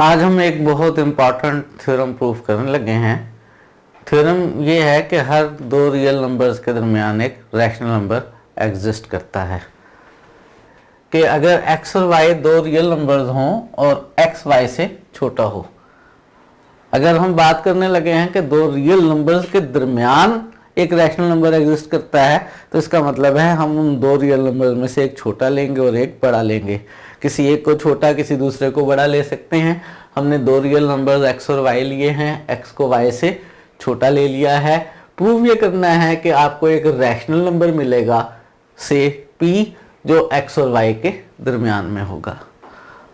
आज हम एक बहुत इम्पॉर्टेंट थ्योरम प्रूफ करने लगे हैं। थ्योरम ये है कि हर दो रियल नंबर्स के दरमियान एक रैशनल नंबर एग्जिस्ट करता है कि अगर x और y दो रियल नंबर्स हों और x y से छोटा हो। अगर हम बात करने लगे हैं कि दो रियल नंबर्स के दरमियान एक रैशनल नंबर एग्जिस्ट करता है, तो इसका मतलब है हम उन दो रियल नंबर्स में से एक छोटा लेंगे और एक बड़ा लेंगे। किसी एक को छोटा किसी दूसरे को बड़ा ले सकते हैं। हमने दो रियल नंबर्स x और y लिए हैं, x को y से छोटा ले लिया है। प्रूव ये करना है कि आपको एक रैशनल नंबर मिलेगा से p जो x और y के दरमियान में होगा।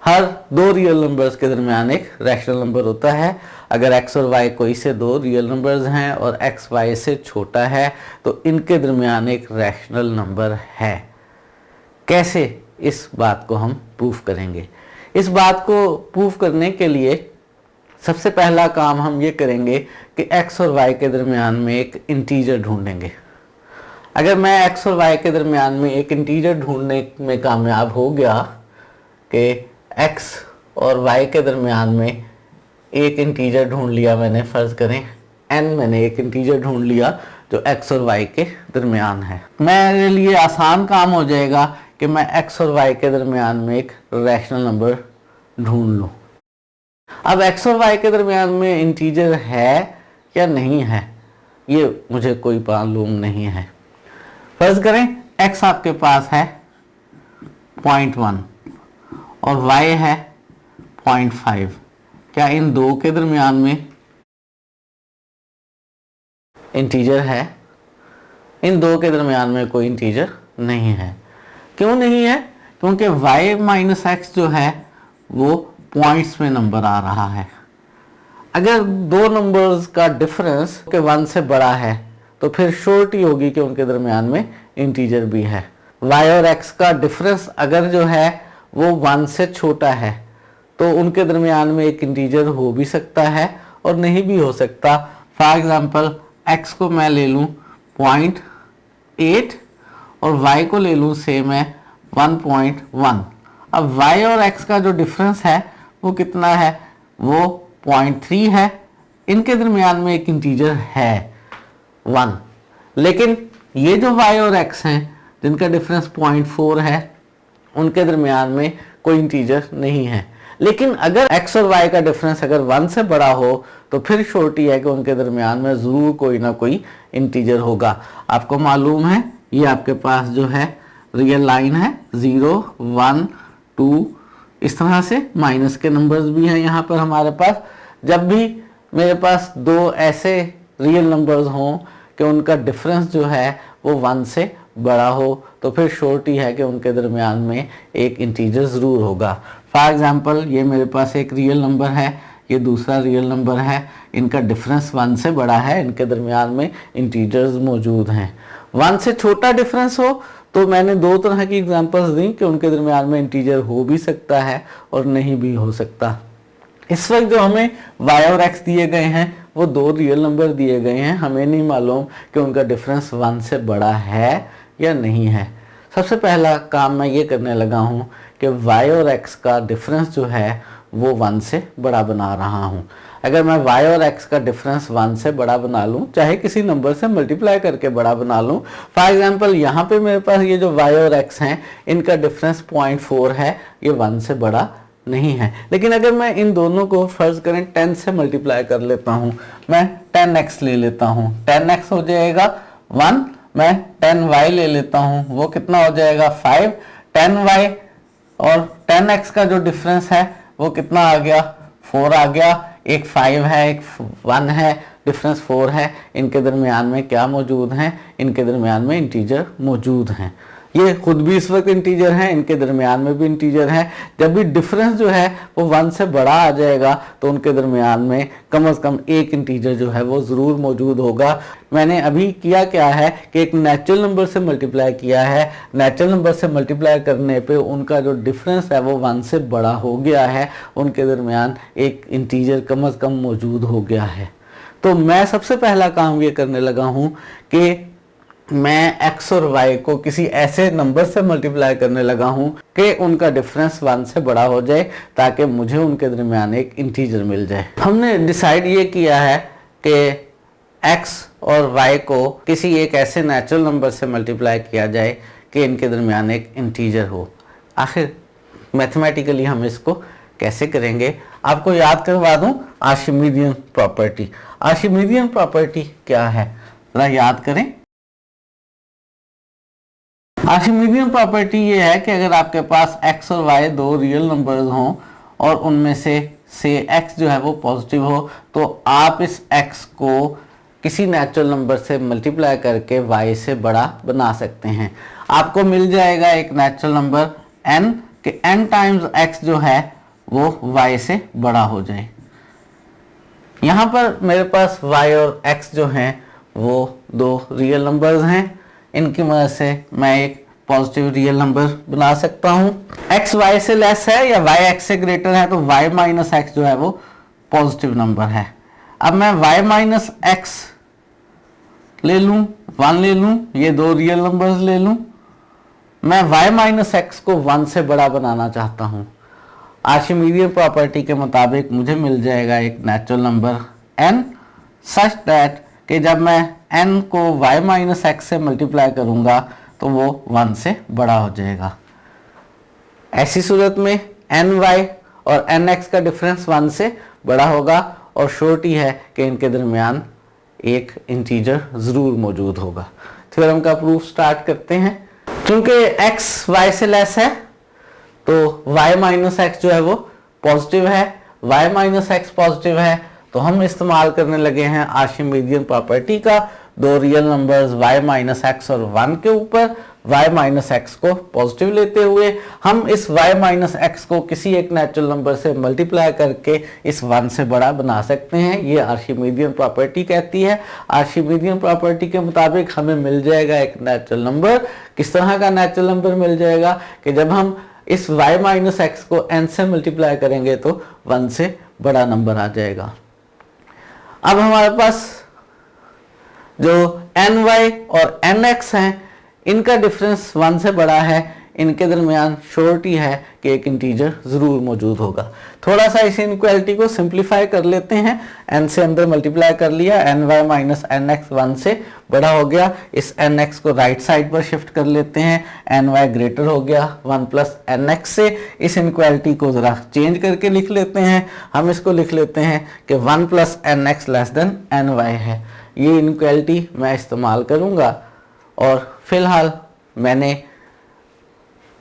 हर दो रियल नंबर्स के दरमियान एक रैशनल नंबर होता है। अगर x और y कोई से दो रियल नंबर्स हैं और x y से छोटा है तो इनके दरमियान एक रैशनल नंबर है। कैसे इस बात को हम प्रूफ करेंगे? इस बात को प्रूफ करने के लिए सबसे पहला काम हम ये करेंगे कि x और y के दरमियान में एक इंटीजर ढूंढेंगे। अगर मैं x और y के दरमियान में एक इंटीजर ढूंढने में कामयाब हो गया कि x और y के दरमियान में एक इंटीजर ढूंढ लिया मैंने, फ़र्ज़ करें n, मैंने एक इंटीजर ढूंढ लिया जो x और y के दरमियान है। मेरे लिए आसान काम हो जाएगा कि मैं x और y के दरमियान में एक रैशनल नंबर ढूंढ लूँ। अब x और y के दरमियान में इंटीजर है या नहीं है ये मुझे कोई मालूम नहीं है। फ़र्ज़ करें x आपके पास है 0.1 और y है 0.5। क्या इन दो के दरमियान में इंटीजर है? इन दो के दरमियान में कोई इंटीजर नहीं है। क्यों नहीं है? क्योंकि y माइनस x जो है वो पॉइंट्स में नंबर आ रहा है। अगर दो नंबर्स का डिफरेंस के 1 से बड़ा है तो फिर श्योरिटी होगी कि उनके दरमियान में इंटीजर भी है। y और x का डिफरेंस अगर जो है वो 1 से छोटा है तो उनके दरमियान में एक इंटीजर हो भी सकता है और नहीं भी हो सकता। फॉर एग्जांपल x को मैं ले लूँ 0.8 और y को ले लूँ से मैं 1.1। अब y और x का जो डिफरेंस है वो कितना है? वो 0.3 है। इनके दरमियान में एक इंटीजर है 1। लेकिन ये जो y और x हैं जिनका डिफरेंस 0.4 है उनके दरमियान में कोई इंटीजर नहीं है। लेकिन अगर x और y का डिफरेंस अगर 1 से बड़ा हो तो फिर श्योरिटी है कि उनके दरमियान में ज़रूर कोई ना कोई इंटीजर होगा। आपको मालूम है ये आपके पास जो है रियल लाइन है 0, 1, 2, इस तरह से माइनस के नंबर्स भी हैं यहाँ पर हमारे पास। जब भी मेरे पास दो ऐसे रियल नंबर्स हों कि उनका डिफरेंस जो है वो 1 से बड़ा हो तो फिर श्योरिटी है कि उनके दरमियान में एक इंटीजर ज़रूर होगा। फॉर एग्जांपल ये मेरे पास एक रियल नंबर है, ये दूसरा रियल नंबर है, इनका डिफरेंस 1 से बड़ा है, इनके दरमियान में इंटीजर्स मौजूद हैं। 1 से छोटा डिफरेंस हो तो मैंने दो तरह की एग्जांपल्स दी कि उनके दरमियान में इंटीजर हो भी सकता है और नहीं भी हो सकता। इस वक्त जो हमें y और x दिए गए हैं वो दो रियल नंबर दिए गए हैं। हमें नहीं मालूम कि उनका डिफरेंस 1 से बड़ा है या नहीं है। सबसे पहला काम मैं ये करने लगा हूँ कि y और x का डिफरेंस जो है वो 1 से बड़ा बना रहा हूँ। अगर मैं y और x का डिफरेंस 1 से बड़ा बना लूँ, चाहे किसी नंबर से मल्टीप्लाई करके बड़ा बना लूँ। फॉर एग्जांपल यहाँ पे मेरे पास ये जो y और x हैं इनका डिफरेंस 0.4 है, ये 1 से बड़ा नहीं है। लेकिन अगर मैं इन दोनों को फ़र्ज़ करें 10 से मल्टीप्लाई कर लेता हूँ, मैं 10x ले लेता हूँ, 10x हो जाएगा 1, मैं 10y ले लेता हूँ, वो कितना हो जाएगा 5, 10y और 10x का जो डिफरेंस है वो कितना आ गया 4 आ गया। एक 5 है एक 1 है, डिफरेंस 4 है। इनके दरमियान में क्या मौजूद हैं? इनके दरमियान में इंटीजर मौजूद हैं। ये खुद भी इस वक्त इंटीजर हैं, इनके दरमियान में भी इंटीजर हैं। जब भी डिफरेंस जो है वो 1 से बड़ा आ जाएगा तो उनके दरमियान में कम से कम एक इंटीजर जो है वो ज़रूर मौजूद होगा। मैंने अभी किया क्या है कि एक नेचुरल नंबर से मल्टीप्लाई किया है। नेचुरल नंबर से मल्टीप्लाई करने पे उनका जो डिफरेंस है वो 1 से बड़ा हो गया है, उनके दरमियान एक इंटीजर कम से कम मौजूद हो गया है। तो मैं सबसे पहला काम ये करने लगा हूँ कि मैं x और y को किसी ऐसे नंबर से मल्टीप्लाई करने लगा हूं कि उनका डिफरेंस 1 से बड़ा हो जाए, ताकि मुझे उनके दरमियान एक इंटीजर मिल जाए। हमने डिसाइड ये किया है कि x और y को किसी एक ऐसे नेचुरल नंबर से मल्टीप्लाई किया जाए कि इनके दरमियान एक इंटीजर हो। आखिर मैथमेटिकली हम इसको कैसे करेंगे, आपको याद करवा दूं आर्शिमीडियन प्रॉपर्टी। आर्शिमीडियन प्रॉपर्टी क्या है, जरा याद करें। आर्शिमीडियन प्रॉपर्टी ये है कि अगर आपके पास x और y दो रियल नंबर्स हों और उनमें से x जो है वो पॉजिटिव हो, तो आप इस x को किसी नेचुरल नंबर से मल्टीप्लाई करके y से बड़ा बना सकते हैं। आपको मिल जाएगा एक नेचुरल नंबर n कि n टाइम्स x जो है वो y से बड़ा हो जाए। यहाँ पर मेरे पास y और x जो हैं वो दो रियल नंबर्स हैं, इनकी मदद से मैं एक पॉजिटिव रियल नंबर बना सकता हूँ। x y से लेस है या y x से ग्रेटर है तो y माइनस x जो है वो पॉजिटिव नंबर है। अब मैं y माइनस x ले लूँ, 1 ले लूँ, ये दो रियल नंबर्स ले लूँ, मैं y माइनस x को 1 से बड़ा बनाना चाहता हूँ। आर्शिमीडियन प्रॉपर्टी के मुताबिक मुझे मिल जाएगा एक natural number n such that कि जब मैं n को y माइनस x से मल्टीप्लाई करूंगा तो वो 1 से बड़ा हो जाएगा। ऐसी सूरत में ny और nx का डिफरेंस 1 से बड़ा होगा और श्योरिटी है कि इनके दरमियान एक इंटीजर ज़रूर मौजूद होगा। थ्योरम का प्रूफ स्टार्ट करते हैं। क्योंकि x y से लेस है तो y माइनस एक्स जो है वो पॉजिटिव है, y माइनस एक्स पॉजिटिव है, तो हम इस्तेमाल करने लगे हैं आर्शिमीडियन प्रॉपर्टी का दो real numbers y minus x और 1 के ऊपर y माइनस एक्स को पॉजिटिव लेते हुए हम इस y माइनस एक्स को किसी एक नेचुरल नंबर से मल्टीप्लाई करके इस 1 से बड़ा बना सकते हैं। ये आर्शिमीडियन प्रॉपर्टी कहती है। आर्शिमीडियन प्रॉपर्टी के मुताबिक हमें मिल जाएगा एक नेचुरल नंबर। किस तरह का नेचुरल नंबर मिल जाएगा कि जब हम इस y माइनस एक्स को n से मल्टीप्लाई करेंगे तो 1 से बड़ा नंबर आ जाएगा। अब हमारे पास जो ny और nx हैं, इनका डिफरेंस 1 से बड़ा है, इनके दरमियान श्योरिटी है कि एक इंटीजर ज़रूर मौजूद होगा। थोड़ा सा इस इनइक्वालिटी को सिंप्लीफाई कर लेते हैं। n से अंदर मल्टीप्लाई कर लिया, ny माइनस nx 1 से बड़ा हो गया। इस nx को राइट साइड पर शिफ्ट कर लेते हैं, ny ग्रेटर हो गया 1 प्लस nx से। इस इनइक्वालिटी को ज़रा चेंज करके लिख लेते हैं। हम इसको लिख लेते हैं कि 1 plus nx less than ny है। ये इनइक्वालिटी मैं इस्तेमाल करूँगा और फिलहाल मैंने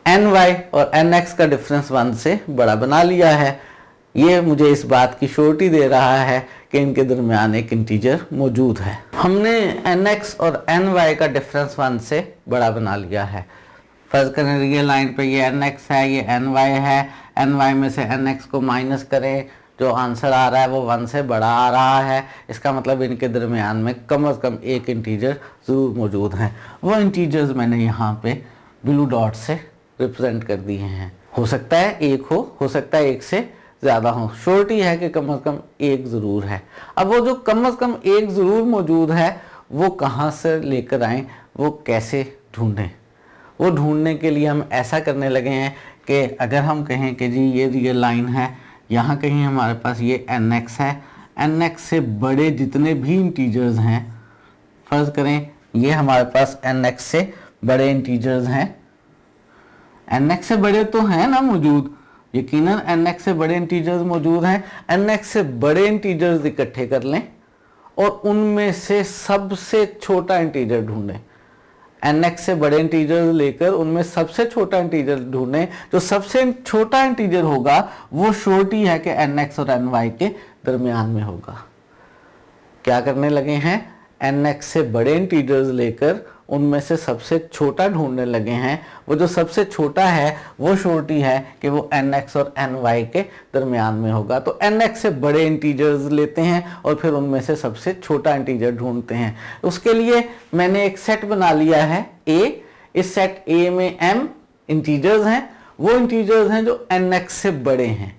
ny और nx का डिफरेंस 1 से बड़ा बना लिया है। ये मुझे इस बात की श्योरिटी दे रहा है कि इनके दरमियान एक इंटीजर मौजूद है। हमने nx और ny का डिफरेंस 1 से बड़ा बना लिया है। फर्ज करें रियल लाइन पे ये nx है, ये ny है, ny में से nx को माइनस करें, जो आंसर आ रहा है वो 1 से बड़ा आ रहा है। इसका मतलब इनके दरमियान में कम से कम एक इंटीजर ज़रूर मौजूद है। वो इंटीजर्स मैंने यहाँ पे ब्लू डॉट से रिप्रेजेंट कर दिए हैं। हो सकता है एक हो सकता है एक से ज़्यादा हो, श्योरिटी है कि कम से कम एक ज़रूर है। अब वो जो कम से कम एक ज़रूर मौजूद है वो कहाँ से लेकर आएँ, वो कैसे ढूंढें? वो ढूंढने के लिए हम ऐसा करने लगे हैं कि अगर हम कहें कि जी ये रियल लाइन है, यहाँ कहीं हमारे पास ये nx है, nx से बड़े जितने भी इंटीजर्स हैं, फर्ज करें ये हमारे पास nx से बड़े इंटीजर्स हैं, nx से बड़े तो हैं ना मौजूद, यकीनन nx से बड़े इंटीजर्स मौजूद हैं। nx से बड़े इंटीजर्स इकट्ठे कर लें और उनमें से सबसे छोटा इंटीजर ढूंढें। nx से बड़े इंटीजर लेकर उनमें सबसे छोटा इंटीजर ढूंढें। जो सबसे छोटा इंटीजर होगा वो श्योरिटी है कि nx और ny के दरमियान में होगा। क्या करने लगे हैं? nx से बड़े इंटीजर्स लेकर उनमें से सबसे छोटा ढूंढने लगे हैं। वो जो सबसे छोटा है वो श्योरिटी है कि वो nx और ny के दरमियान में होगा। तो nx से बड़े इंटीजर्स लेते हैं और फिर उनमें से सबसे छोटा इंटीजर ढूंढते हैं। उसके लिए मैंने एक सेट बना लिया है a। इस सेट a में m इंटीजर्स हैं, वो इंटीजर्स हैं जो nx से बड़े हैं।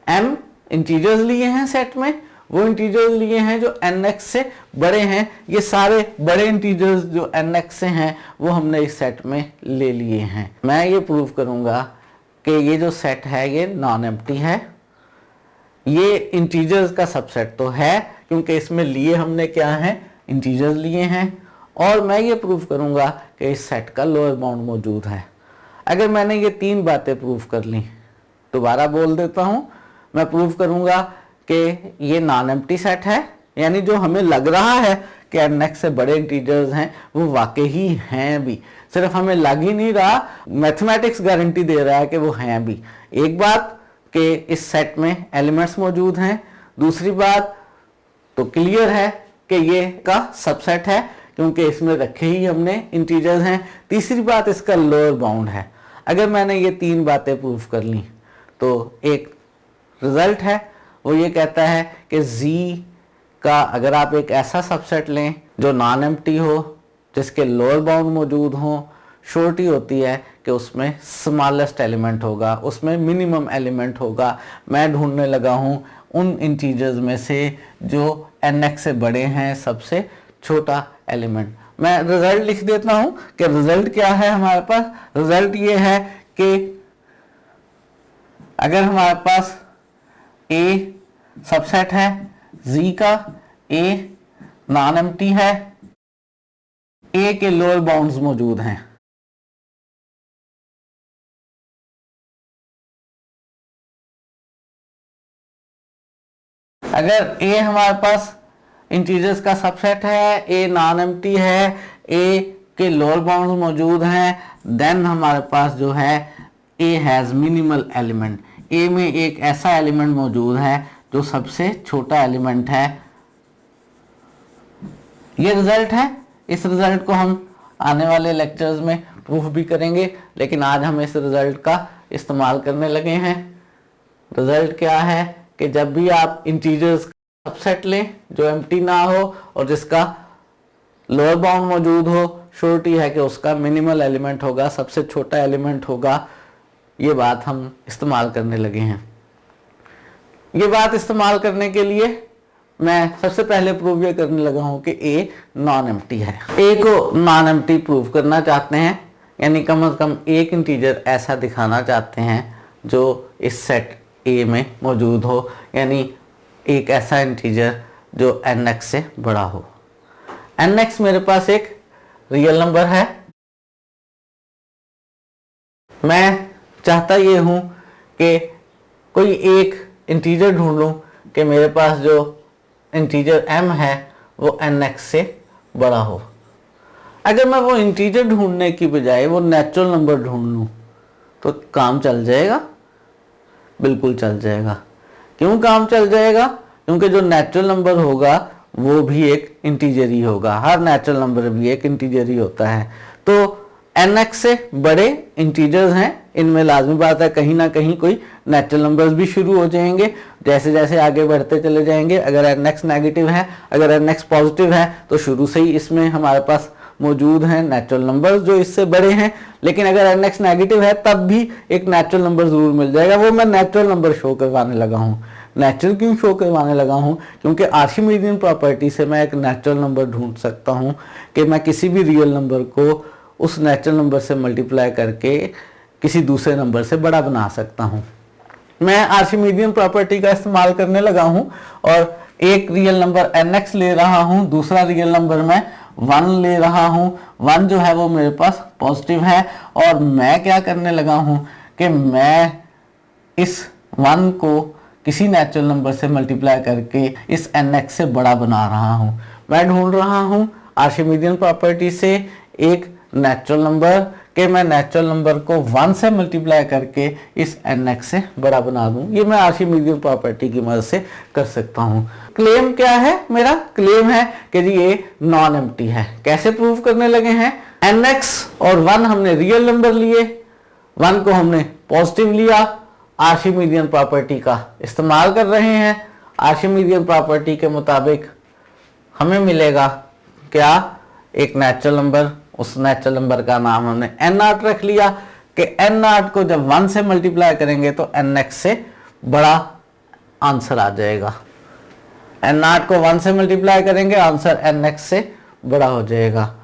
m इंटीजर्स लिए हैं सेट में, वो इंटीजर्स लिए हैं जो nx से बड़े हैं। ये सारे बड़े इंटीजर्स जो nx से हैं वो हमने इस सेट में ले लिए हैं। मैं ये प्रूव करूंगा कि ये जो सेट है ये नॉन एम्प्टी है। ये इंटीजर्स का सबसेट तो है क्योंकि इसमें लिए हमने क्या है, इंटीजर्स लिए हैं। और मैं ये प्रूव करूंगा कि इस सेट का लोअर बाउंड मौजूद है। अगर मैंने ये 3 बातें प्रूव कर ली, दोबारा बोल देता हूं, मैं प्रूव करूंगा कि ये नॉन एम्प्टी सेट है, यानी जो हमें लग रहा है कि nx से बड़े इंटीजर्स हैं वो वाकई ही हैं भी, सिर्फ हमें लग ही नहीं रहा, मैथमेटिक्स गारंटी दे रहा है कि वो हैं भी। एक बात कि इस सेट में एलिमेंट्स मौजूद हैं, दूसरी बात तो क्लियर है कि ये का सबसेट है क्योंकि इसमें रखे ही हमने इंटीजर्स हैं, तीसरी बात इसका लोअर बाउंड है। अगर मैंने ये 3 बातें प्रूव कर ली तो एक रिजल्ट है, वो ये कहता है कि z का अगर आप एक ऐसा सबसेट लें जो नॉन एम्प्टी हो, जिसके लोअर बाउंड मौजूद हो, श्योरिटी होती है कि उसमें स्मॉलेस्ट एलिमेंट होगा, उसमें मिनिमम एलिमेंट होगा। मैं ढूंढने लगा हूँ उन इंटीजर्स में से जो nx से बड़े हैं, सबसे छोटा एलिमेंट। मैं रिजल्ट लिख देता हूं कि रिजल्ट क्या है हमारे पास। रिजल्ट ये है कि अगर हमारे पास A सबसेट है Z का, A नॉन एम्प्टी है, A के लोअर बाउंड्स मौजूद हैं। अगर A हमारे पास इंटीजर्स का सबसेट है, A नॉन एम्प्टी है, A के लोअर बाउंड्स मौजूद हैं, देन हमारे पास जो है A has minimal element. A में एक ऐसा एलिमेंट मौजूद है जो सबसे छोटा एलिमेंट है। ये रिजल्ट है। इस रिजल्ट को हम आने वाले लेक्चर्स में प्रूफ भी करेंगे, लेकिन आज हम इस रिजल्ट का इस्तेमाल करने लगे हैं। रिजल्ट क्या है कि जब भी आप इंटीजर्स सबसेट लें जो एम्प्टी ना हो और जिसका लोअर बाउंड मौजूद हो, श्योरिटी है कि उसका मिनिमल एलिमेंट होगा, सबसे छोटा एलिमेंट होगा। ये बात हम इस्तेमाल करने लगे हैं। ये बात इस्तेमाल करने के लिए मैं सबसे पहले प्रूव ये करने लगा हूं कि A नॉन एम्प्टी है। A को नॉन एम्प्टी प्रूव करना चाहते हैं, यानी कम से कम एक इंटीजर ऐसा दिखाना चाहते हैं जो इस सेट A में मौजूद हो, यानी एक ऐसा इंटीजर जो nx से बड़ा हो। nx मेरे पास एक रियल नंबर है। मैं चाहता ये हूं कि कोई एक इंटीजर ढूंढ लूं कि मेरे पास जो इंटीजर m है वो nx से बड़ा हो। अगर मैं वो इंटीजर ढूंढने की बजाय वो नेचुरल नंबर ढूंढ लूं तो काम चल जाएगा? बिल्कुल चल जाएगा। क्यों काम चल जाएगा? क्योंकि जो नेचुरल नंबर होगा वो भी एक इंटीजर ही होगा। हर नेचुरल नंबर भी एक इंटीजर ही होता है। तो nx से बड़े इंटीजर्स हैं, इनमें लाजमी बात है कहीं ना कहीं कोई नेचुरल नंबर्स भी शुरू हो जाएंगे जैसे जैसे आगे बढ़ते चले जाएंगे। अगर nx नेगेटिव है, अगर nx पॉजिटिव है तो शुरू से ही इसमें हमारे पास मौजूद हैं नेचुरल नंबर्स जो इससे बड़े हैं। लेकिन अगर nx नेगेटिव है तब भी एक नेचुरल नंबर जरूर मिल जाएगा। वो मैं नेचुरल नंबर शो करवाने लगा हूँ। नेचुरल क्यों शो करवाने लगा हूँ? क्योंकि आर्शिमीडियन प्रॉपर्टी से मैं एक नेचुरल नंबर ढूंढ सकता हूँ कि मैं किसी भी रियल नंबर को उस नेचुरल नंबर से मल्टीप्लाई करके किसी दूसरे नंबर से बड़ा बना सकता हूँ। मैं आर्शिमीडियन प्रॉपर्टी का इस्तेमाल करने लगा हूँ और एक रियल नंबर nx ले रहा हूँ, दूसरा रियल नंबर मैं 1 ले रहा हूँ। 1 जो है वो मेरे पास पॉजिटिव है और मैं क्या करने लगा हूँ कि मैं इस 1 को किसी नेचुरल नंबर से मल्टीप्लाई करके इस nx से बड़ा बना रहा हूँ। मैं ढूंढ रहा हूँ आर्शिमीडियन प्रॉपर्टी से एक नेचुरल नंबर कि मैं नेचुरल नंबर को 1 से मल्टीप्लाई करके इस nx से बड़ा बना दूं। ये मैं आर्शिमीडियन प्रॉपर्टी की मदद से कर सकता हूँ। क्लेम क्या है? मेरा क्लेम है कि जी ये नॉन एम्प्टी है। कैसे प्रूव करने लगे हैं? nx और 1 हमने रियल नंबर लिए, 1 को हमने पॉजिटिव लिया, आर्शिमीडियन प्रॉपर्टी का इस्तेमाल कर रहे हैं। आर्शिमीडियन प्रॉपर्टी के मुताबिक हमें मिलेगा क्या? एक नेचुरल नंबर, उस नेचुरल नंबर का नाम हमने n0 रख लिया कि n0 को जब 1 से मल्टीप्लाई करेंगे तो nx से बड़ा आंसर आ जाएगा। एन नॉट को 1 से मल्टीप्लाई करेंगे, आंसर एन एक्स से बड़ा हो जाएगा।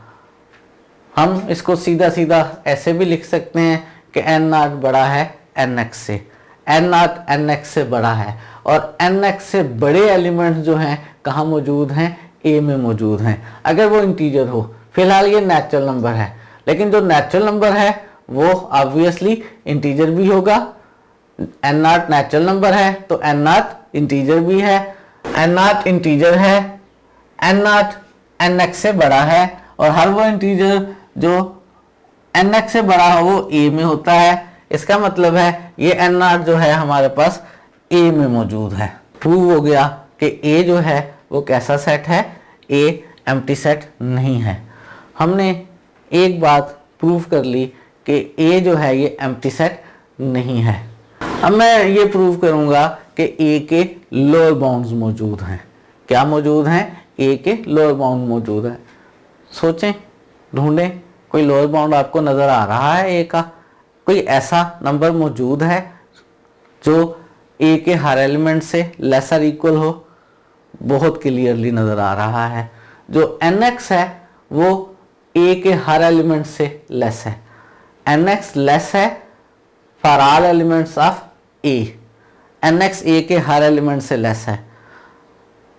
हम इसको सीधा सीधा ऐसे भी लिख सकते हैं कि एन नॉट बड़ा है एन एक्स से, एन नॉट एन एक्स से बड़ा है, और एन एक्स से बड़े एलिमेंट्स जो हैं कहाँ मौजूद हैं, ए में मौजूद हैं, अगर वो इंटीजर हो। फिलहाल ये नेचुरल नंबर है, लेकिन जो नेचुरल नंबर है वो ऑब्वियसली इंटीजर भी होगा। एन नॉट नेचुरल नंबर है तो एन नॉट इंटीजर भी है, एन नॉट इंटीजर है, एन नॉट एन एक्स से बड़ा है, और हर वो इंटीजर जो एन एक्स से बड़ा हो वो ए में होता है। इसका मतलब है ये एन नॉट जो है हमारे पास ए में मौजूद है। प्रूव हो गया कि ए जो है वो कैसा सेट है, ए एम्प्टी सेट नहीं है। हमने एक बात प्रूव कर ली कि ए जो है ये एम्प्टी सेट नहीं है। अब मैं ये प्रूव करूंगा कि ए के लोअर बाउंड्स मौजूद हैं। क्या मौजूद हैं, ए के लोअर बाउंड मौजूद है। सोचें, ढूंढें, कोई लोअर बाउंड आपको नजर आ रहा है ए का? कोई ऐसा नंबर मौजूद है जो ए के हर एलिमेंट से लेसर इक्वल हो? बहुत क्लियरली नजर आ रहा है। जो एन एक्स है वो ए के हर एलिमेंट से लेस है। एन एक्स लेस है for all elements of A. N X A के हर एलिमेंट से लेस है।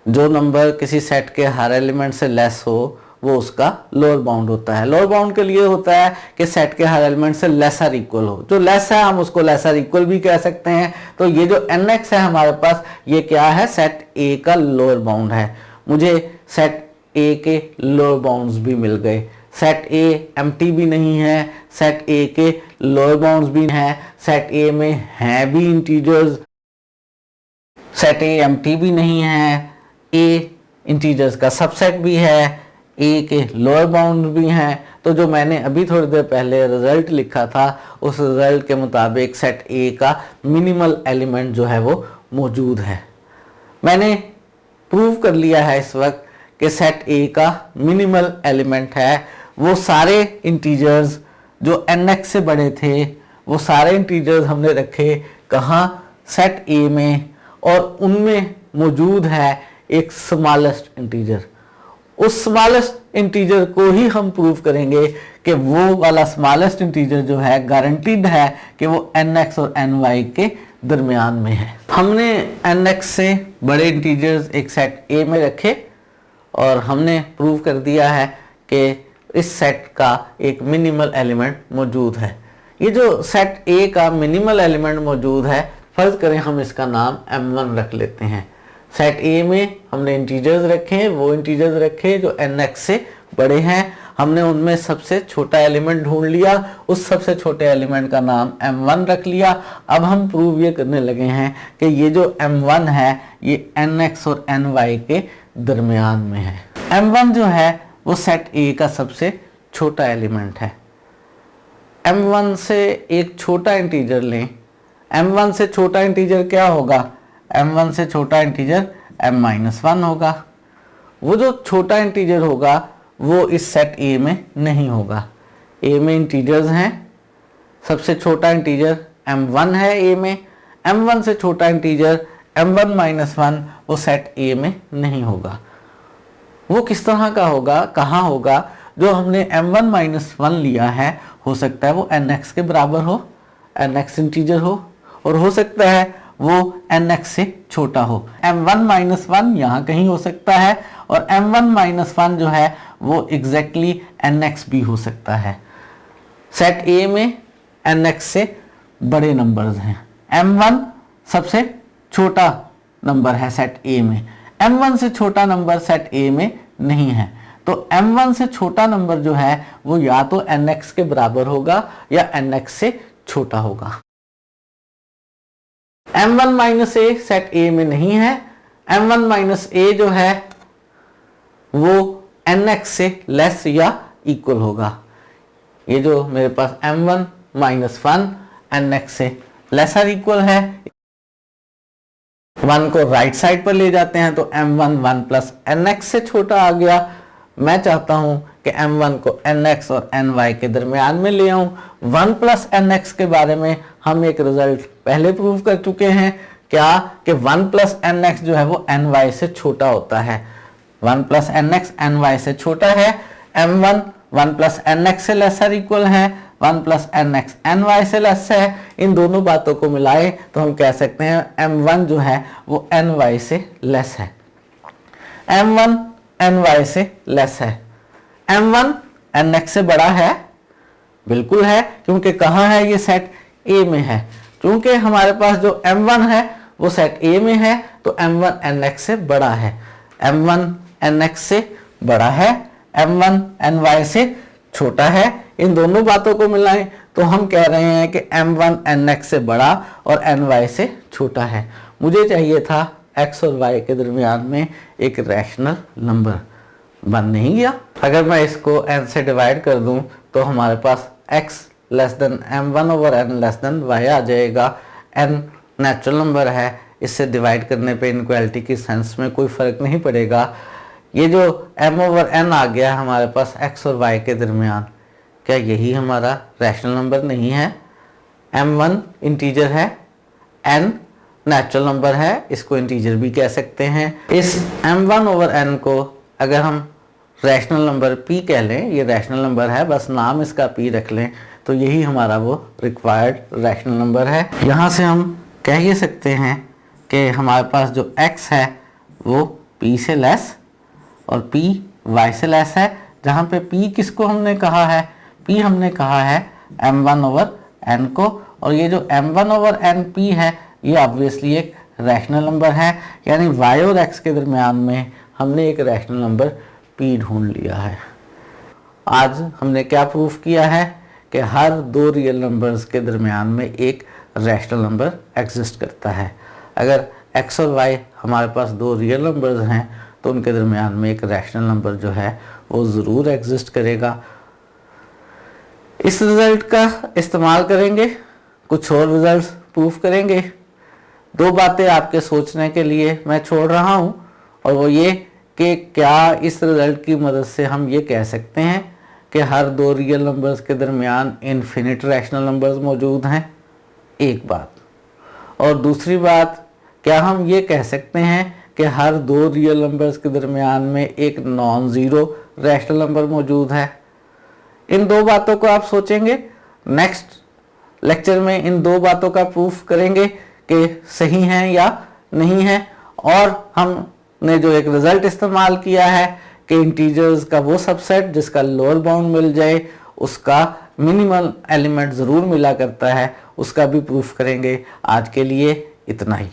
जो नंबर किसी सेट के हर एलिमेंट से लेस हो वो उसका लोअर बाउंड होता है। लोअर बाउंड के लिए होता है कि सेट के हर एलिमेंट से लेसर इक्वल हो। जो लेस है हम उसको लेसर इक्वल भी कह सकते हैं। तो ये जो एन एक्स है हमारे पास, ये क्या है, सेट ए का लोअर बाउंड है। मुझे सेट ए के लोअर बाउंड्स भी मिल गए। सेट ए एम्प्टी भी नहीं है, सेट ए के लोअर बाउंड्स भी हैं, सेट ए में हैं भी इंटीजर्स, सेट ए एम्प्टी भी नहीं है, ए इंटीजर्स का सबसेट भी है, ए के लोअर बाउंड भी हैं। तो जो मैंने अभी थोड़ी देर पहले रिजल्ट लिखा था उस रिजल्ट के मुताबिक सेट ए का मिनिमल एलिमेंट जो है वो मौजूद है। मैंने प्रूव कर लिया है इस वक्त कि सेट ए का मिनिमल एलिमेंट है वो सारे इंटीजर्स जो एन एक्स से बड़े थे, वो सारे इंटीजर्स हमने रखे कहाँ, सेट ए में, और उनमें मौजूद है एक स्मॉलेस्ट इंटीजर। उस स्मॉलेस्ट इंटीजर को ही हम प्रूव करेंगे कि वो वाला स्मॉलेस्ट इंटीजर जो है गारंटीड है कि वो एन एक्स और एन वाई के दरमियान में है। हमने एन एक्स से बड़े इंटीजर्स एक सेट ए में रखे और हमने प्रूव कर दिया है कि इस सेट का एक मिनिमल एलिमेंट मौजूद है। ये जो सेट ए का मिनिमल एलिमेंट मौजूद है, फर्ज करें हम इसका नाम m1 रख लेते हैं। सेट ए में हमने इंटीजर्स रखे, वो इंटीजर्स रखे जो एन एक्स से बड़े हैं। हमने उनमें सबसे छोटा एलिमेंट ढूंढ लिया, उस सबसे छोटे एलिमेंट का नाम m1 रख लिया। अब हम प्रूव ये करने लगे हैं कि ये जो m1 है ये एन एक्स और एन वाई के दरमियान में है। m1 जो है वो सेट ए का सबसे छोटा एलिमेंट है। m1 से एक छोटा इंटीजर लें। m1 से छोटा इंटीजर क्या होगा, m1 से छोटा इंटीजर m-1 होगा। वो जो छोटा इंटीजर होगा वो इस सेट ए में नहीं होगा। ए में इंटीजर्स हैं, सबसे छोटा इंटीजर m1 है ए में, m1 से छोटा इंटीजर m1-1 वो सेट ए में नहीं होगा। वो किस तरह का होगा, कहाँ होगा, जो हमने m1-1 लिया है हो सकता है वो nx के बराबर हो, nx इंटीजर हो, और हो सकता है वो nx से छोटा हो। m1-1 यहाँ कहीं हो सकता है और m1-1 जो है वो एग्जैक्टली nx भी हो सकता है। सेट ए में nx से बड़े नंबर्स हैं। m1 सबसे छोटा नंबर है सेट ए में, m1 से छोटा नंबर सेट ए में नहीं है। तो m1 से छोटा नंबर जो है वो या तो nx के बराबर होगा या nx से छोटा होगा। m1 - a सेट ए में नहीं है। m1 - a जो है वो nx से लेस या इक्वल होगा। ये जो मेरे पास m1 - 1 nx से लेसर इक्वल है, 1 को राइट साइड पर ले जाते हैं तो m1 1 प्लस nx से छोटा आ गया। मैं चाहता हूं कि m1 को nx और ny के दरमियान में ले आऊं। 1 प्लस nx के बारे में हम एक रिजल्ट पहले प्रूव कर चुके हैं क्या कि 1 प्लस एन एक्स जो है वो एन वाई से छोटा होता है। 1 plus N X N Y से छोटा है। m1 1 प्लस एन एक्स से लेसर इक्वल है, 1 plus N X N Y से लेस है। इन दोनों बातों को मिलाए तो हम कह सकते हैं m1 जो है वो एन वाई से लेस है। m1 एन वाई से लेस है। m1 एन एक्स से बड़ा है, बिल्कुल है, क्योंकि कहाँ है ये सेट A में है। क्योंकि हमारे पास जो m1 है वो सेट A में है तो m1 nx से बड़ा है। m1 nx से बड़ा है, m1 ny से छोटा है। इन दोनों बातों को मिलाएं तो हम कह रहे हैं कि m1 nx से बड़ा और ny से छोटा है। मुझे चाहिए था x और y के दरमियान में एक रैशनल नंबर, बन नहीं गया। अगर मैं इसको n से डिवाइड कर दूं तो हमारे पास x less than m1 over n less than y आ जाएगा। n नेचुरल नंबर है, इससे डिवाइड करने पे इनक्वालिटी की सेंस में कोई फ़र्क नहीं पड़ेगा। ये जो m ओवर n आ गया हमारे पास x और y के दरमियान, क्या यही हमारा रैशनल नंबर नहीं है? m1 इंटीजर है, n नेचुरल नंबर है, इसको इंटीजर भी कह सकते हैं। इस m1 ओवर n को अगर हम रैशनल नंबर p कह लें, ये रैशनल नंबर है, बस नाम इसका p रख लें, तो यही हमारा वो रिक्वायर्ड रैशनल नंबर है। यहाँ से हम कह ये सकते हैं कि हमारे पास जो x है वो p से लेस और p y से लेस है। जहाँ पे p किसको हमने कहा है? p हमने कहा है m1 ओवर n को, और ये जो m1 ओवर n p है ये ऑब्वियसली एक रैशनल नंबर है, यानी y और x के दरमियान में हमने एक रैशनल नंबर p ढूंढ लिया है। आज हमने क्या प्रूफ किया है कि हर दो रियल नंबर्स के दरमियान में एक रैशनल नंबर एग्जिस्ट करता है। अगर x और y हमारे पास दो रियल नंबर्स हैं तो उनके दरमियान में एक रैशनल नंबर जो है वो ज़रूर एग्जिस्ट करेगा। इस रिज़ल्ट का इस्तेमाल करेंगे, कुछ और रिज़ल्ट्स प्रूफ करेंगे। दो बातें आपके सोचने के लिए मैं छोड़ रहा हूँ, और वो ये कि क्या इस रिज़ल्ट की मदद से हम ये कह सकते हैं कि हर दो रियल नंबर्स के दरमियान इनफिनिट रैशनल नंबर्स मौजूद हैं, एक बात। और दूसरी बात, क्या हम ये कह सकते हैं कि हर दो रियल नंबर्स के दरमियान में एक नॉन ज़ीरो रैशनल नंबर मौजूद है? इन दो बातों को आप सोचेंगे, नेक्स्ट लेक्चर में इन दो बातों का प्रूफ करेंगे कि सही हैं या नहीं है। और हमने जो एक रिज़ल्ट इस्तेमाल किया है कि इंटीजर्स का वो सबसेट जिसका लोअर बाउंड मिल जाए उसका मिनिमल एलिमेंट ज़रूर मिला करता है, उसका भी प्रूफ करेंगे। आज के लिए इतना ही।